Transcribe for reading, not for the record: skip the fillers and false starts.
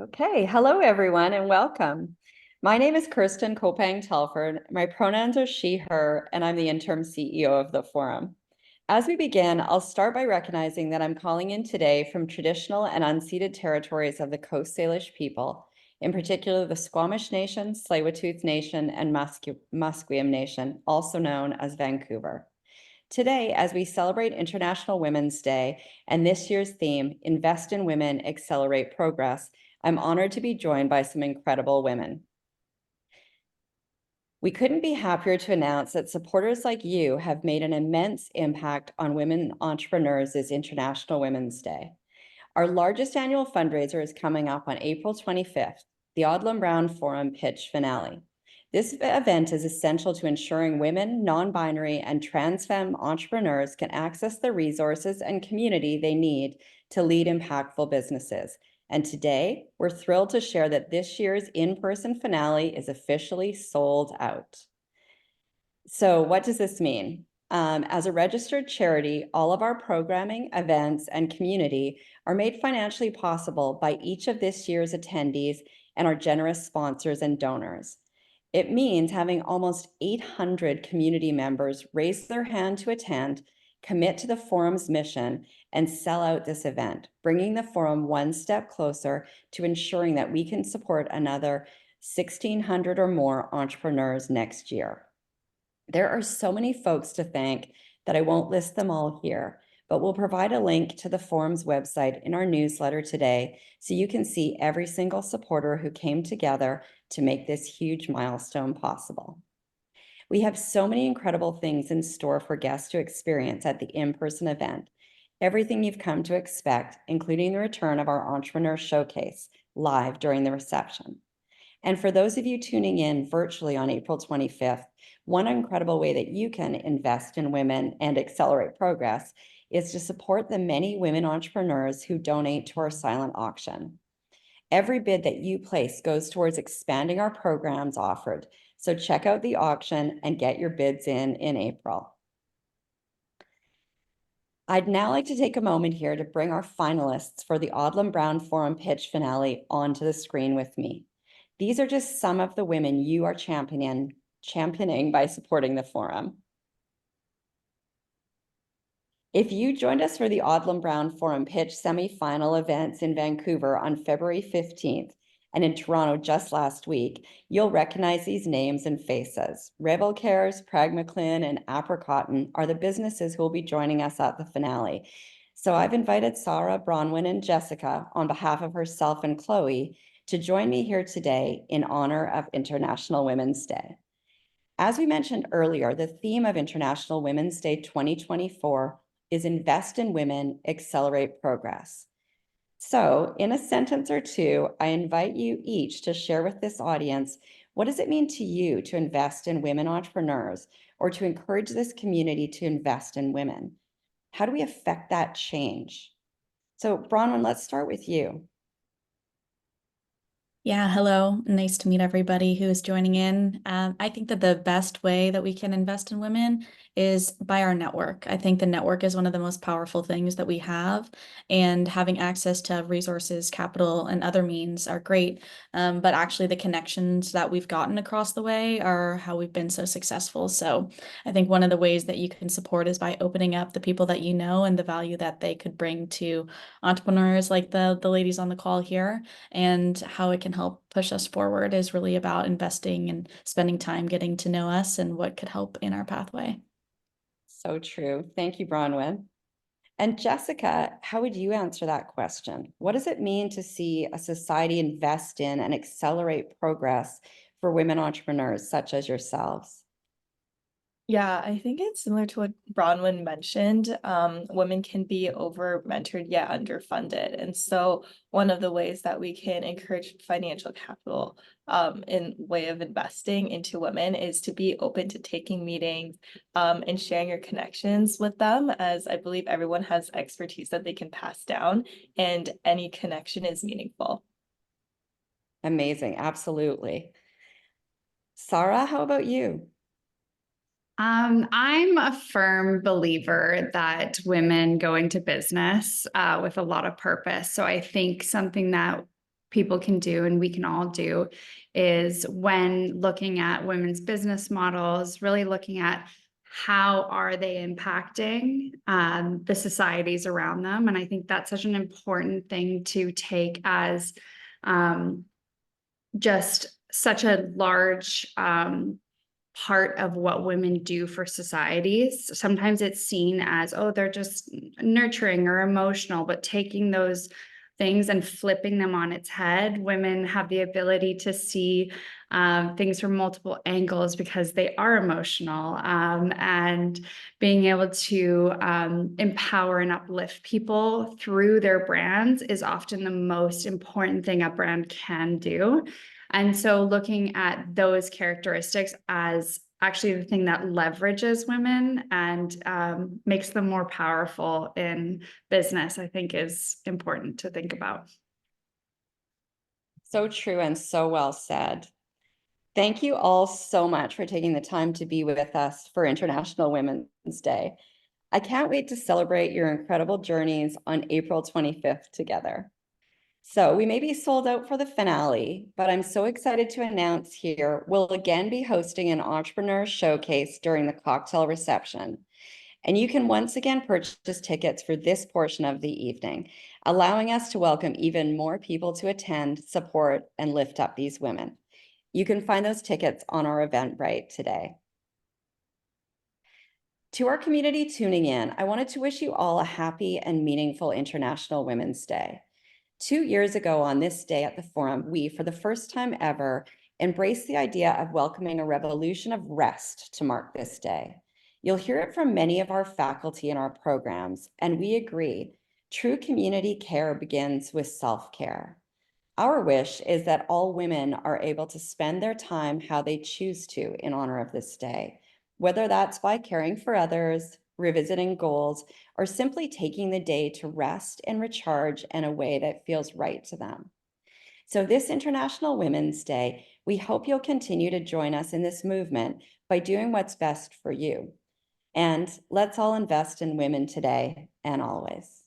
Okay, hello everyone and welcome. My name is Kirsten Kopang-Telford. My pronouns are she, her, and I'm the interim CEO of the forum. As we begin, I'll start by recognizing that I'm calling in today from traditional and unceded territories of the Coast Salish people, in particular the Squamish Nation, Tsleil-Waututh Nation, and Musqueam Nation, also known as Vancouver. Today, as we celebrate International Women's Day and this year's theme, Invest in Women, Accelerate Progress, I'm honored to be joined by some incredible women. We couldn't be happier to announce that supporters like you have made an immense impact on women entrepreneurs this International Women's Day. Our largest annual fundraiser is coming up on April 25th, the Odlum Brown Forum Pitch Finale. This event is essential to ensuring women, non-binary, and trans femme entrepreneurs can access the resources and community they need to lead impactful businesses. And today, we're thrilled to share that this year's in-person finale is officially sold out. So what does this mean? As a registered charity, all of our programming, events, and community are made financially possible by each of this year's attendees and our generous sponsors and donors. It means having almost 800 community members raise their hand to attend, commit to the forum's mission, and sell out this event, bringing the forum one step closer to ensuring that we can support another 1,600 or more entrepreneurs next year. There are so many folks to thank that I won't list them all here, but we'll provide a link to the forum's website in our newsletter today so you can see every single supporter who came together to make this huge milestone possible. We have so many incredible things in store for guests to experience at the in-person event. Everything you've come to expect, including the return of our Entrepreneur Showcase live during the reception. And for those of you tuning in virtually on April 25th, one incredible way that you can invest in women and accelerate progress is to support the many women entrepreneurs who donate to our silent auction. Every bid that you place goes towards expanding our programs offered. So check out the auction and get your bids in April. I'd now like to take a moment here to bring our finalists for the Odlum Brown Forum Pitch Finale onto the screen with me. These are just some of the women you are championing by supporting the forum. If you joined us for the Odlum Brown Forum Pitch semifinal events in Vancouver on February 15th and in Toronto just last week, you'll recognize these names and faces. Revol, PragmaClin, and Apricotton are the businesses who will be joining us at the finale. So I've invited Sara, Bronwyn, and Jessica on behalf of herself and Chloe to join me here today in honor of International Women's Day. As we mentioned earlier, the theme of International Women's Day 2024 is Invest in Women, Accelerate Progress. So in a sentence or two, I invite you each to share with this audience, what does it mean to you to invest in women entrepreneurs or to encourage this community to invest in women? How do we affect that change? So Bronwyn, let's start with you. Yeah, hello. Nice to meet everybody who is joining in. I think that the best way that we can invest in women is by our network. I think the network is one of the most powerful things that we have, and having access to resources, capital, and other means are great. But actually the connections that we've gotten across the way are how we've been so successful. So I think one of the ways that you can support is by opening up the people that you know and the value that they could bring to entrepreneurs like the ladies on the call here, and how it can help push us forward is really about investing and spending time getting to know us and what could help in our pathway. So true. Thank you, Bronwyn. And Jessica, how would you answer that question? What does it mean to see a society invest in and accelerate progress for women entrepreneurs such as yourselves? Yeah, I think it's similar to what Bronwyn mentioned. Women can be over-mentored yet underfunded. And so one of the ways that we can encourage financial capital in way of investing into women is to be open to taking meetings and sharing your connections with them, as I believe everyone has expertise that they can pass down, and any connection is meaningful. Amazing. Absolutely. Sara, how about you? I'm a firm believer that women go into business with a lot of purpose. So I think something that people can do and we can all do is when looking at women's business models, really looking at how are they impacting the societies around them. And I think that's such an important thing to take as just such a large part of what women do for societies. Sometimes it's seen as, oh, they're just nurturing or emotional, but taking those things and flipping them on its head, women have the ability to see things from multiple angles because they are emotional, and being able to empower and uplift people through their brands is often the most important thing a brand can do. And so looking at those characteristics as actually the thing that leverages women and makes them more powerful in business, I think is important to think about. So true and so well said. Thank you all so much for taking the time to be with us for International Women's Day. I can't wait to celebrate your incredible journeys on April 25th together. So we may be sold out for the finale, but I'm so excited to announce here we'll again be hosting an entrepreneur showcase during the cocktail reception. And you can once again purchase tickets for this portion of the evening, allowing us to welcome even more people to attend, support, and lift up these women. You can find those tickets on our Eventbrite today. To our community tuning in, I wanted to wish you all a happy and meaningful International Women's Day. 2 years ago on this day at the forum, we, for the first time ever, embraced the idea of welcoming a revolution of rest to mark this day. You'll hear it from many of our faculty in our programs, and we agree, true community care begins with self-care. Our wish is that all women are able to spend their time how they choose to in honor of this day, whether that's by caring for others, revisiting goals, or simply taking the day to rest and recharge in a way that feels right to them. So this International Women's Day, we hope you'll continue to join us in this movement by doing what's best for you. And let's all invest in women today and always.